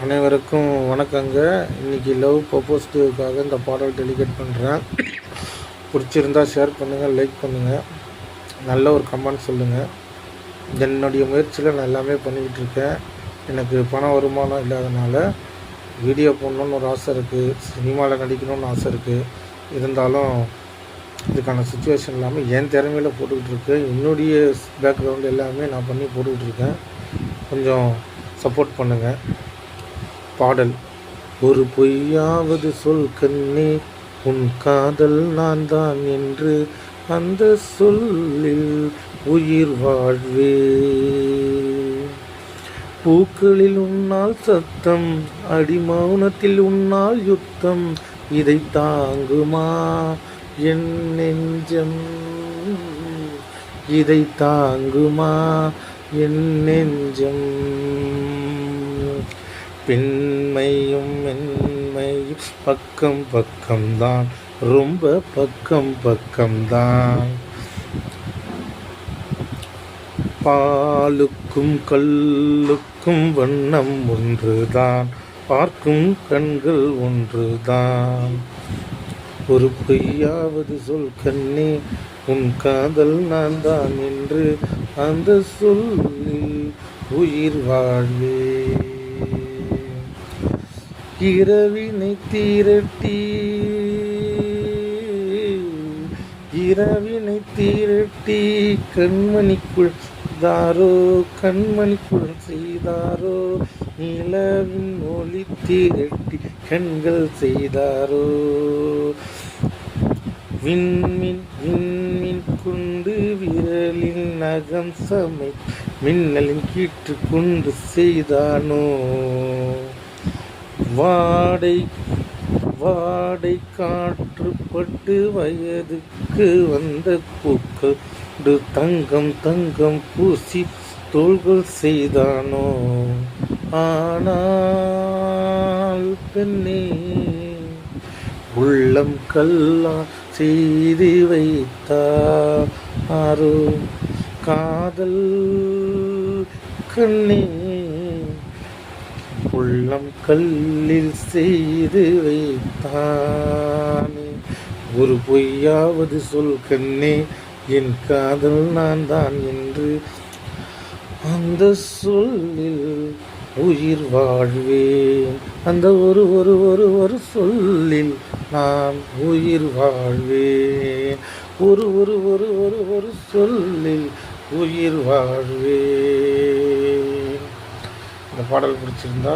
அனைவருக்கும் வணக்கங்க. இன்றைக்கி லவ் ப்ரொபோஸ்டுக்காக இந்த பாடல் டெலிகேட் பண்ணுறேன். பிடிச்சிருந்தா ஷேர் பண்ணுங்கள், லைக் பண்ணுங்கள், நல்ல ஒரு கமெண்ட் சொல்லுங்கள். என்னுடைய முயற்சியில் நான் எல்லாமே பண்ணிக்கிட்டு இருக்கேன். எனக்கு பண வருமானம் இல்லாதனால வீடியோ போடணுன்னு ஒரு ஆசை இருக்குது, சினிமாவில் நடிக்கணும்னு ஆசை இருக்குது. இருந்தாலும் இதுக்கான சுச்சுவேஷன் இல்லாமல் என் திறமையில் போட்டுக்கிட்டு இருக்கேன். என்னுடைய பேக்ரவுண்ட் எல்லாமே நான் பண்ணி போட்டுக்கிட்டு இருக்கேன். கொஞ்சம் சப்போர்ட் பண்ணுங்கள். பாடல். ஒரு பொய்யாவது சொல் கண்ணே, உன் காதல் நான் தான் என்று அந்த சொல்லில் உயிர் வாழ்வே. பூக்களில் உன்னால் சத்தம், அடிமௌனத்தில் உன்னால் யுத்தம், இதை தாங்குமா என் நெஞ்சம், இதை தாங்குமா என் நெஞ்சம். பெண்மையும் மென்மையும் பக்கம் பக்கம்தான், ரொம்ப பக்கம் பக்கம்தான். பாலுக்கும் கல்லுக்கும் வண்ணம் ஒன்றுதான், பார்க்கும் கண்கள் ஒன்றுதான். ஒரு பொய்யாவது சொல் கண்ணே, உன் காதல் நான் தான் என்று அந்த சொல்லில் உயிர் வாழ்வே. இரவினை தீரட்டி, இரவினை தீரட்டி கண்மணிக்குள் தாரோ, கண்மணிக்குள் செய்தாரோ, நிலவின் ஒளி தீரட்டி கண்கள் செய்தாரோ. விண்மின் விண்மின் கொண்டு விரலின் நகம் சமை, மின்னலின் கீற்று கொண்டு செய்தானோ. வாடை வாடை காற்றுப்பட்டு வயதுக்கு வந்த பூக்கள் தங்கம் தங்கம் பூசி தோள்கள் செய்தானோ. ஆனால் பெண்ணே, உள்ளம் கல்லா செய்து வைத்தாரோ காதல் கண்ணே, உள்ளம் கல்லில் செய்து வைத்தானே. ஒரு பொய்யாவது சொல் கண்ணே, என் காதல் நான் தான் என்று அந்த சொல்லில் உயிர் வாழ்வேன். அந்த ஒரு ஒரு ஒரு ஒரு சொல்லில் நான் உயிர் வாழ்வேன். ஒரு ஒரு ஒரு ஒரு ஒரு சொல்லில் உயிர் வாழ்வேன். இந்த பாடல் பிடிச்சிருந்தா